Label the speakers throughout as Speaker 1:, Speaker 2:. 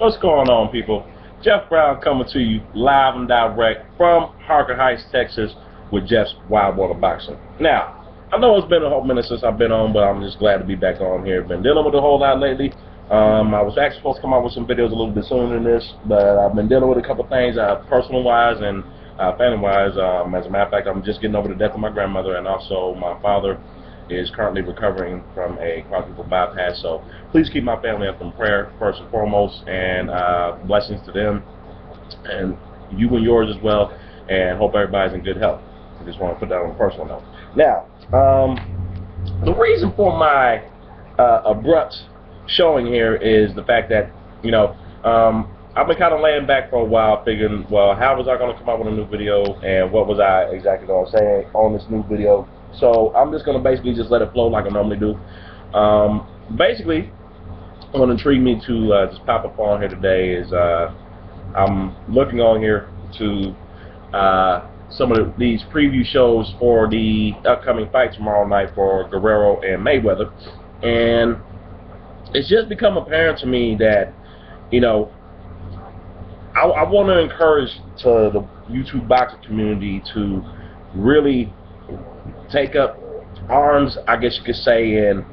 Speaker 1: What's going on, people? Jeff Brown coming to you live and direct from Harker Heights, Texas with Jeff's Wild Water Boxing. Now, I know it's been a whole minute since I've been on, but I'm just glad to be back on here. Been dealing with a whole lot lately. I was actually supposed to come out with some videos a little bit sooner than this, but I've been dealing with a couple things, personal-wise and family-wise. As a matter of fact, I'm just getting over the death of my grandmother, and also my father is currently recovering from a quadruple bypass. So please keep my family up in prayer first and foremost, and blessings to them and you and yours as well, and hope everybody's in good health. I just want to put that on a personal note. Now, the reason for my abrupt showing here is the fact that, you know, I've been kind of laying back for a while, figuring, well, how was I going to come out with a new video, and what was I exactly going to say on this new video. So I'm just going to basically just let it flow like I normally do. Basically, what intrigued me to just pop up on here today is I'm looking on here to some of these preview shows for the upcoming fight tomorrow night for Guerrero and Mayweather. And it's just become apparent to me that, you know, I want to encourage to the YouTube boxing community to really take up arms, I guess you could say, and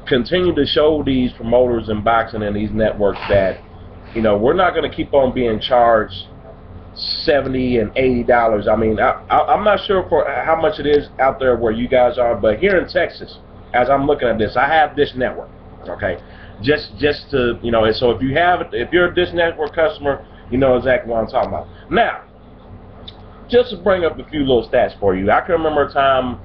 Speaker 1: continue to show these promoters in boxing and these networks that, you know, we're not going to keep on being charged $70 and $80. I mean, I'm not sure for how much it is out there where you guys are, but here in Texas, as I'm looking at this, I have Dish Network. Okay, just to, you know, so if you're a Dish Network customer, you know exactly what I'm talking about. Now, just to bring up a few little stats for you, I can remember a time,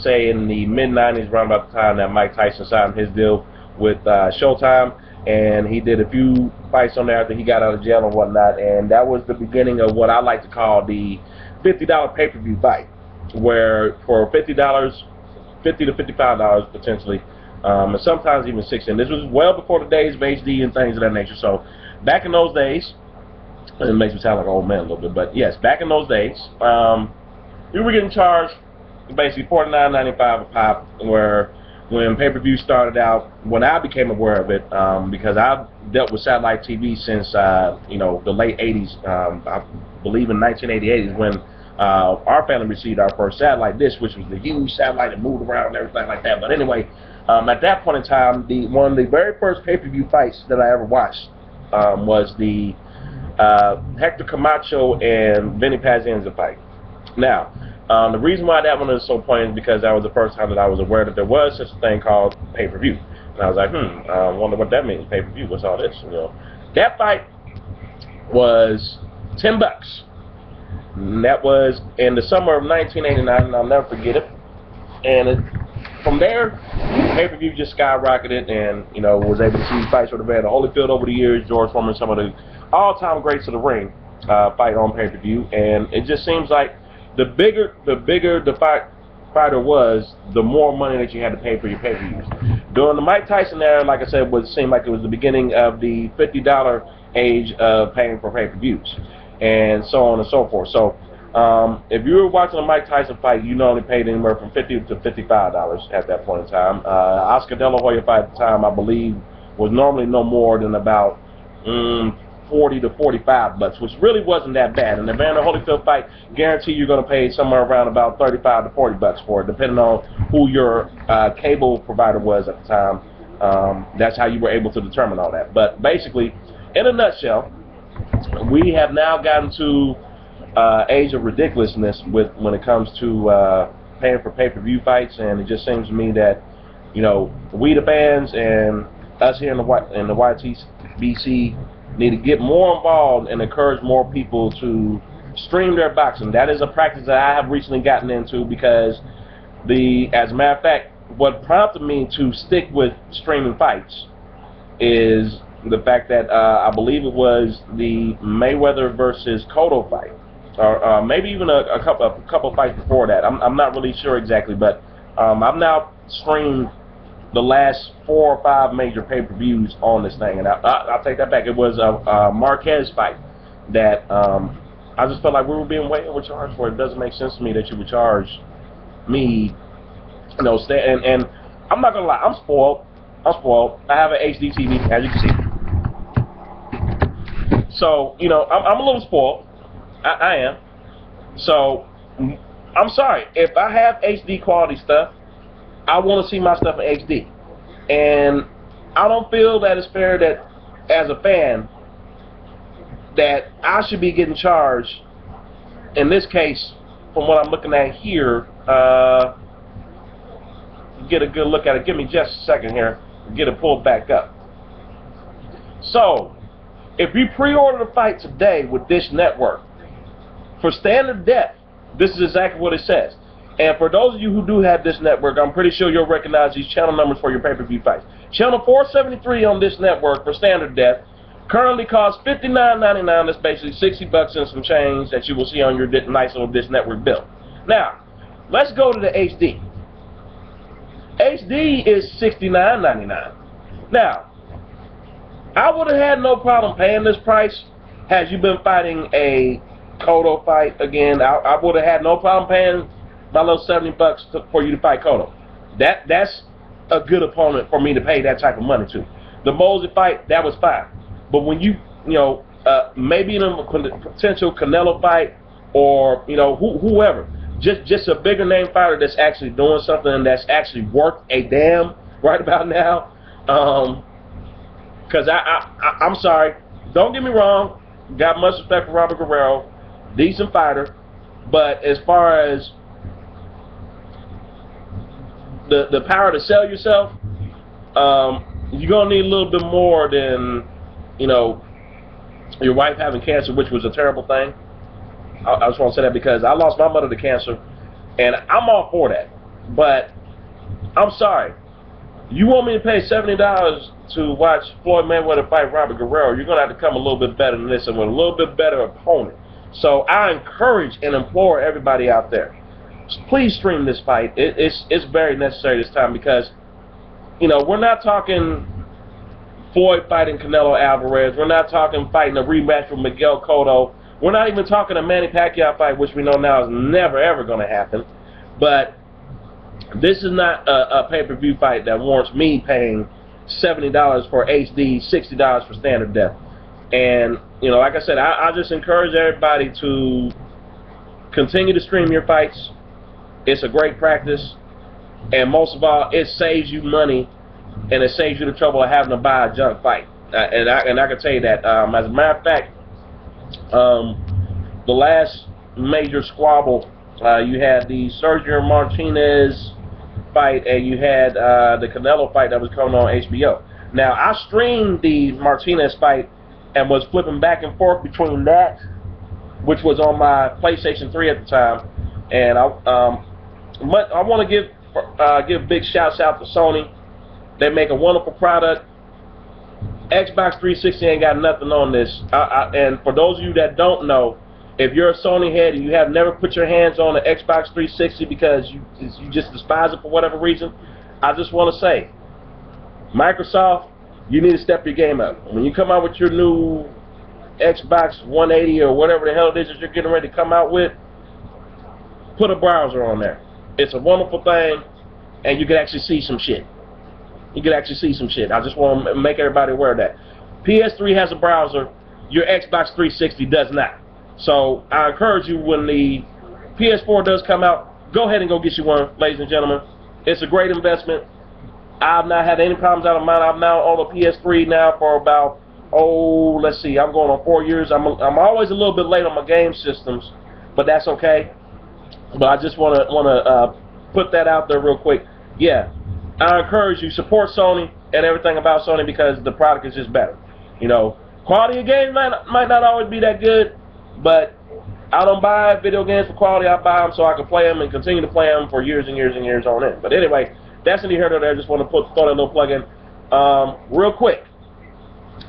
Speaker 1: say in the mid-90s, around about the time that Mike Tyson signed his deal with Showtime, and he did a few fights on there after he got out of jail and whatnot, and that was the beginning of what I like to call the $50 pay-per-view fight, where for $50, $50 to $55 potentially, and sometimes even $60. And this was well before the days of HD and things of that nature. So back in those days, and it makes me sound like an old man a little bit, but yes, back in those days, we were getting charged basically $49.95 a pop, where when pay-per-view started out, when I became aware of it, because I've dealt with satellite TV since, you know, the late 80s, I believe in 1988 is when our family received our first satellite dish, which was the huge satellite that moved around and everything like that. But anyway, at that point in time, one of the very first pay-per-view fights that I ever watched was the Hector Camacho and Vinny Pazienza fight. Now, the reason why that one is so poignant is because that was the first time that I was aware that there was such a thing called pay-per-view. And I was like, I wonder what that means, pay-per-view, what's all this? You know, that fight was $10. And that was in the summer of 1989, and I'll never forget it. And from there, pay-per-view just skyrocketed, and, you know, was able to see fights with Evander Holyfield over the years, George Foreman, some of the all-time greats of the ring fight on pay-per-view. And it just seems like the bigger the fighter was, the more money that you had to pay for your pay-per-views. During the Mike Tyson era, like I said, it seemed like it was the beginning of the $50 age of paying for pay-per-views, and so on and so forth. So if you were watching a Mike Tyson fight, you normally paid anywhere from $50 to $55 at that point in time. Oscar De La Hoya fight at the time, I believe, was normally no more than about $40 to $45, which really wasn't that bad. And the Evander Holyfield fight, guarantee you're going to pay somewhere around about $35 to $40 for it, depending on who your cable provider was at the time. That's how you were able to determine all that. But basically, in a nutshell, we have now gotten to age of ridiculousness when it comes to paying for pay-per-view fights, and it just seems to me that, you know, we the fans and us here in the YTBC need to get more involved and encourage more people to stream their boxing. That is a practice that I have recently gotten into, because as a matter of fact, what prompted me to stick with streaming fights is the fact that I believe it was the Mayweather versus Cotto fight, or maybe even a couple fights before that. I'm not really sure exactly, but I've now streamed the last 4 or 5 major pay-per-views on this thing, and I'll take that back. It was a Marquez fight that I just felt like we were being way overcharged for. It doesn't make sense to me that you would charge me, you know, and I'm not gonna lie, I'm spoiled. I have an HD TV, as you can see. So, you know, I'm a little spoiled. I am. So, I'm sorry. If I have HD quality stuff, I want to see my stuff in HD. And I don't feel that it's fair that, as a fan, that I should be getting charged, in this case, from what I'm looking at here, get a good look at it. Give me just a second here. Get it pulled back up. So, if you pre-order the fight today with Dish Network, for standard depth, this is exactly what it says. And for those of you who do have Dish Network, I'm pretty sure you'll recognize these channel numbers for your pay-per-view fights. Channel 473 on Dish Network for standard depth currently costs $59.99. That's basically 60 bucks and some change that you will see on your nice little Dish Network bill. Now, let's go to the HD. HD is $69.99. Now, I would have had no problem paying this price had you been fighting a Cotto fight again. I would have had no problem paying my little 70 bucks for you to fight Cotto. That's a good opponent for me to pay that type of money to. The Mosley fight, that was fine. But when you know, maybe in a potential Canelo fight, or, you know, whoever, just a bigger name fighter that's actually doing something that's actually worth a damn right about now. Because I'm sorry, don't get me wrong, got much respect for Robert Guerrero, decent fighter, but as far as the power to sell yourself, you're gonna need a little bit more than, you know, your wife having cancer, which was a terrible thing. I just want to say that because I lost my mother to cancer, and I'm all for that. But I'm sorry, you want me to pay $70 to watch Floyd Mayweather fight Robert Guerrero? You're gonna have to come a little bit better than this and with a little bit better opponent. So I encourage and implore everybody out there, please stream this fight. It's very necessary this time because, you know, we're not talking Floyd fighting Canelo Alvarez. We're not talking fighting a rematch with Miguel Cotto. We're not even talking a Manny Pacquiao fight, which we know now is never ever going to happen. But this is not a pay-per-view fight that warrants me paying $70 for HD, $60 for standard depth. And, you know, like I said, I just encourage everybody to continue to stream your fights. It's a great practice, and most of all, it saves you money, and it saves you the trouble of having to buy a junk fight. And I can tell you that. As a matter of fact, the last major squabble, you had the Sergio Martinez fight, and you had the Canelo fight that was coming on HBO. Now, I streamed the Martinez fight and was flipping back and forth between that, which was on my PlayStation 3 at the time, and I want to give big shouts out to Sony. They make a wonderful product. Xbox 360 ain't got nothing on this. And for those of you that don't know, if you're a Sony head and you have never put your hands on an Xbox 360 because you just despise it for whatever reason, I just want to say, Microsoft, you need to step your game up. When you come out with your new Xbox 180 or whatever the hell it is that you're getting ready to come out with, put a browser on there. It's a wonderful thing, and you can actually see some shit. You can actually see some shit. I just want to make everybody aware of that. PS3 has a browser. Your Xbox 360 does not. So I encourage you, when the PS4 does come out, go ahead and go get you one, ladies and gentlemen. It's a great investment. I've not had any problems out of mine. I'm now on a PS3 now for about, let's see, I'm going on 4 years. I'm always a little bit late on my game systems, but that's okay. But I just want to put that out there real quick. Yeah, I encourage you, support Sony and everything about Sony because the product is just better. You know, quality of games might not always be that good, but I don't buy video games for quality. I buy them so I can play them and continue to play them for years and years and years on end. But anyway, that's neither here nor there. Just want to throw that little plug in real quick.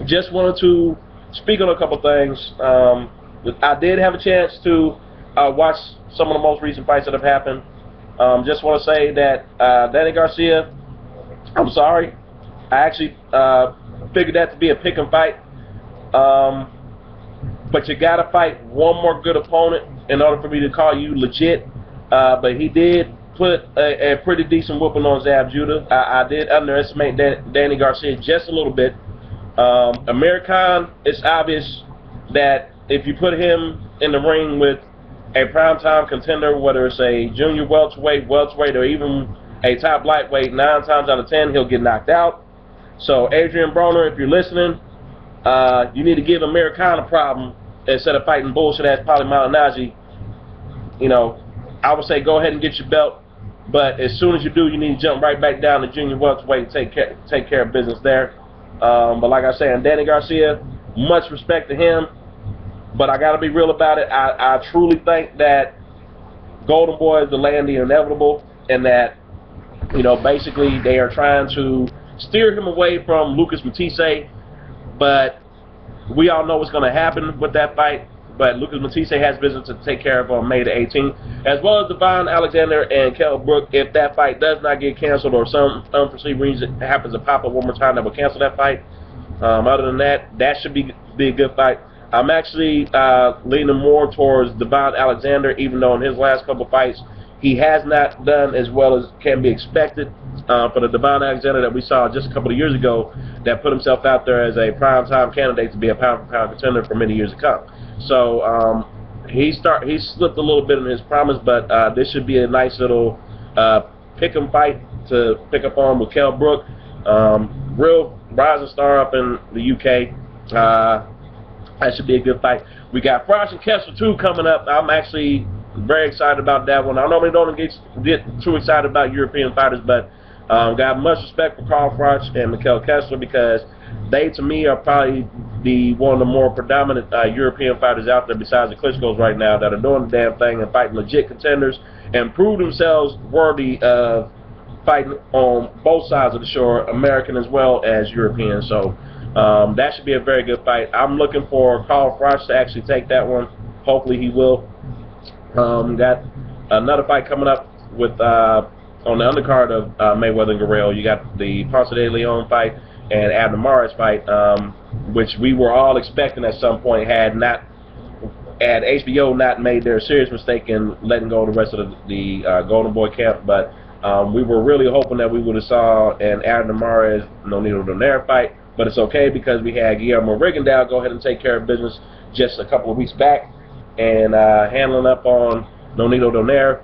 Speaker 1: Just wanted to speak on a couple things. I did have a chance to watch some of the most recent fights that have happened. Just want to say that Danny Garcia, I'm sorry, I actually figured that to be a pick and fight. But you got to fight one more good opponent in order for me to call you legit. But he did put a pretty decent whooping on Zab Judah. I did underestimate Danny Garcia just a little bit. Amir Khan, it's obvious that if you put him in the ring with a primetime contender, whether it's a junior welterweight, or even a top lightweight, 9 times out of 10 he'll get knocked out. So Adrian Broner, if you're listening, you need to give Amir Khan a problem instead of fighting bullshit ass Paulie Malignaggi. You know, I would say go ahead and get your belt, but as soon as you do, you need to jump right back down to junior welterweight and take care of business there. But like I said, Danny Garcia, much respect to him, but I got to be real about it. I truly think that Golden Boy is delaying the inevitable, and that, you know, basically they are trying to steer him away from Lucas Matisse, but we all know what's going to happen with that fight. But Lucas Matisse has business to take care of on May the 18th, as well as Devon Alexander and Kell Brook. If that fight does not get canceled or some unforeseen reason happens to pop up one more time, that will cancel that fight. Other than that, that should be a good fight. I'm actually leaning more towards Devon Alexander, even though in his last couple fights he has not done as well as can be expected. For the Devon Alexander that we saw just a couple of years ago, that put himself out there as a prime-time candidate to be a pound-for-pound contender for many years to come. So he slipped a little bit in his promise, but this should be a nice little pick-em fight to pick up on with Kell Brook. Real rising star up in the UK. That should be a good fight. We got Froch and Kessler 2 coming up. I'm actually very excited about that one. I normally don't get too excited about European fighters, but got much respect for Carl Froch and Mikel Kessler, because they, to me, are probably one of the more predominant European fighters out there besides the Klitschko's right now that are doing the damn thing and fighting legit contenders and prove themselves worthy of fighting on both sides of the shore, American as well as European. So that should be a very good fight. I'm looking for Carl Froch to actually take that one. Hopefully he will. Got another fight coming up with on the undercard of Mayweather and Guerrero. You got the Ponce de Leon fight and Abner Mares fight, which we were all expecting at some point had HBO not made their serious mistake in letting go of the rest of the Golden Boy camp. But we were really hoping that we would have saw an Abner Mares Nonito Donaire fight, but it's okay because we had Guillermo Rigondeaux go ahead and take care of business just a couple of weeks back and handling up on Nonito Donaire.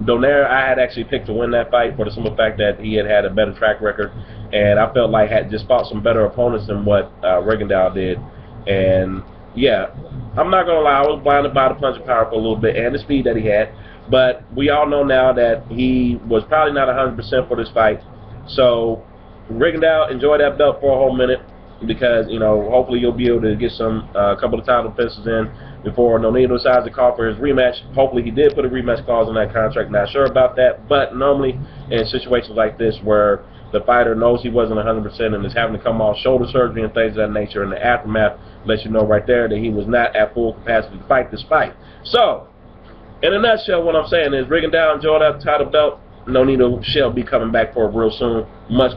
Speaker 1: Donaire, I had actually picked to win that fight for the simple fact that he had a better track record, and I felt like had just fought some better opponents than what Rigondeaux did. And yeah, I'm not gonna lie, I was blinded by the punching power for a little bit and the speed that he had, but we all know now that he was probably not 100% for this fight. So Rigondeaux, enjoy that belt for a whole minute, because, you know, hopefully you'll be able to get some couple of title defenses in before Nonito decides to call for his rematch. Hopefully he did put a rematch clause in that contract. Not sure about that, but normally in situations like this where the fighter knows he wasn't 100% and is having to come off shoulder surgery and things of that nature, in the aftermath lets you know right there that he was not at full capacity to fight this fight. So, in a nutshell, what I'm saying is Rigondeaux, enjoy that title belt. Nonito shall be coming back for it real soon. Much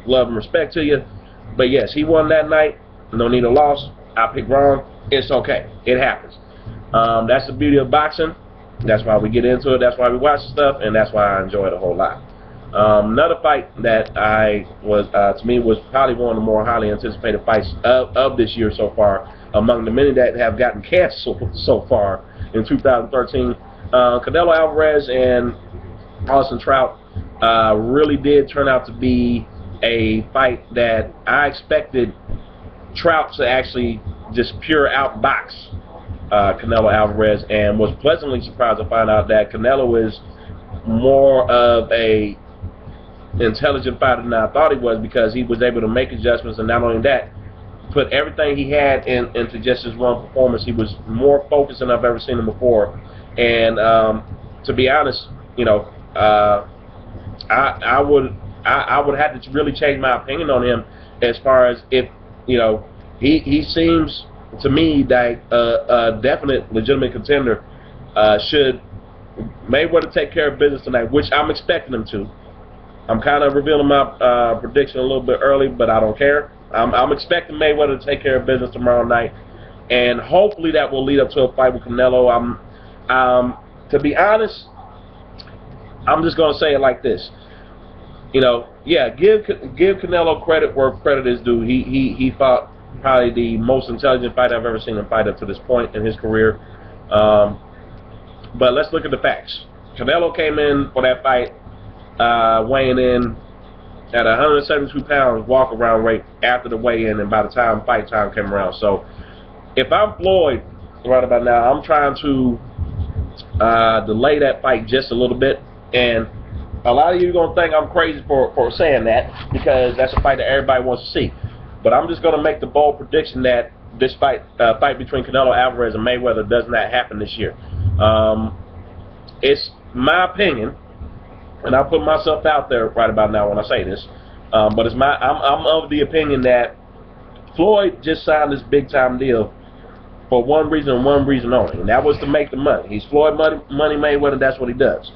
Speaker 1: love and respect to you. But yes, he won that night. Nonito lost. I picked wrong. It's okay. It happens. That's the beauty of boxing. That's why we get into it. That's why we watch the stuff, and that's why I enjoy it a whole lot. Another fight that to me was probably one of the more highly anticipated fights of this year so far, among the many that have gotten canceled so far in 2013. Canelo Alvarez and Austin Trout really did turn out to be a fight that I expected Trout to actually just pure outbox Canelo Alvarez, and was pleasantly surprised to find out that Canelo is more of a intelligent fighter than I thought he was, because he was able to make adjustments, and not only that, put everything he had into just his one performance. He was more focused than I've ever seen him before. And to be honest, you know, I would have to really change my opinion on him, as far as, if, you know, he seems to me like a definite legitimate contender. Should Mayweather take care of business tonight, which I'm expecting him to. I'm kind of revealing my prediction a little bit early, but I don't care. I'm expecting Mayweather to take care of business tomorrow night, and hopefully that will lead up to a fight with Canelo. To be honest, I'm just gonna say it like this. You know, yeah, give Canelo credit where credit is due. He fought probably the most intelligent fighter I've ever seen him fight up to this point in his career. But let's look at the facts. Canelo came in for that fight weighing in at 172 pounds walk-around weight after the weigh-in, and by the time fight time came around. So if I'm Floyd right about now, I'm trying to delay that fight just a little bit. And a lot of you are going to think I'm crazy for saying that, because that's a fight that everybody wants to see. But I'm just going to make the bold prediction that this fight between Canelo Alvarez and Mayweather does not happen this year. It's my opinion, and I'll put myself out there right about now when I say this, but it's I'm of the opinion that Floyd just signed this big-time deal for one reason and one reason only, and that was to make the money. He's Floyd Money Mayweather. That's what he does.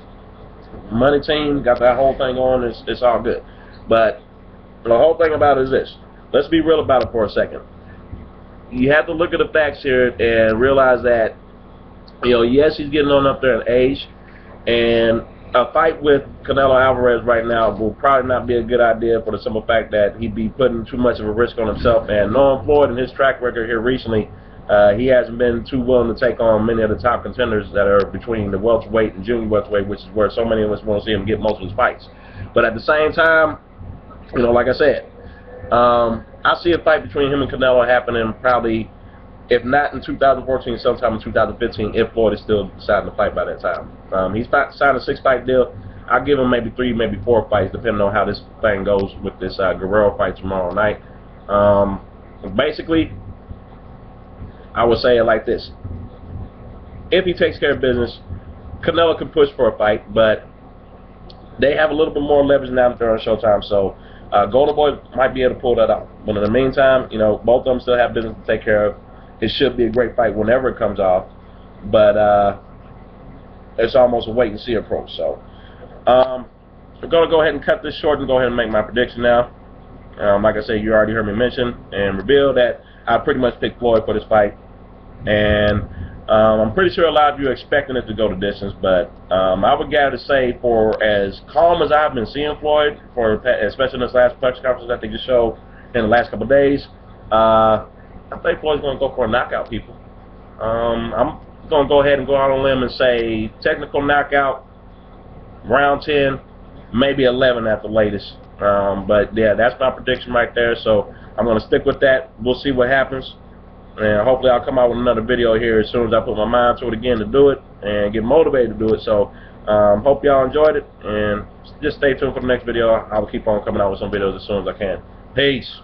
Speaker 1: Money team, got that whole thing on. It's all good. But the whole thing about it is this. Let's be real about it for a second. You have to look at the facts here and realize that, you know, yes, he's getting on up there in age, and a fight with Canelo Alvarez right now will probably not be a good idea for the simple fact that he'd be putting too much of a risk on himself. And knowing Floyd and his track record here recently, he hasn't been too willing to take on many of the top contenders that are between the welterweight and junior welterweight, which is where so many of us want to see him get most of his fights. But at the same time, you know, like I said, I see a fight between him and Canelo happening probably, if not in 2014, sometime in 2015, if Floyd is still deciding to fight by that time. He's signed a 6-fight deal. I'll give him maybe 3, maybe 4 fights, depending on how this thing goes with this Guerrero fight tomorrow night. Basically, I would say it like this. If he takes care of business, Canelo can push for a fight, but they have a little bit more leverage now that they're on Showtime, so Golden Boy might be able to pull that off. But in the meantime, you know, both of them still have business to take care of. It should be a great fight whenever it comes off, but it's almost a wait-and-see approach. So I'm going to go ahead and cut this short and go ahead and make my prediction now. Like I said, you already heard me mention and reveal that I pretty much picked Floyd for this fight. And I'm pretty sure a lot of you are expecting it to go the distance, but I would gather to say, for as calm as I've been seeing Floyd, especially in this last press conference that they just showed in the last couple of days, I think Floyd's going to go for a knockout, people. I'm going to go ahead and go out on a limb and say technical knockout, round 10, maybe 11 at the latest. But yeah, that's my prediction right there, so I'm going to stick with that. We'll see what happens, and hopefully I'll come out with another video here as soon as I put my mind to it again to do it and get motivated to do it. So hope y'all enjoyed it, and just stay tuned for the next video. I'll keep on coming out with some videos as soon as I can. Peace.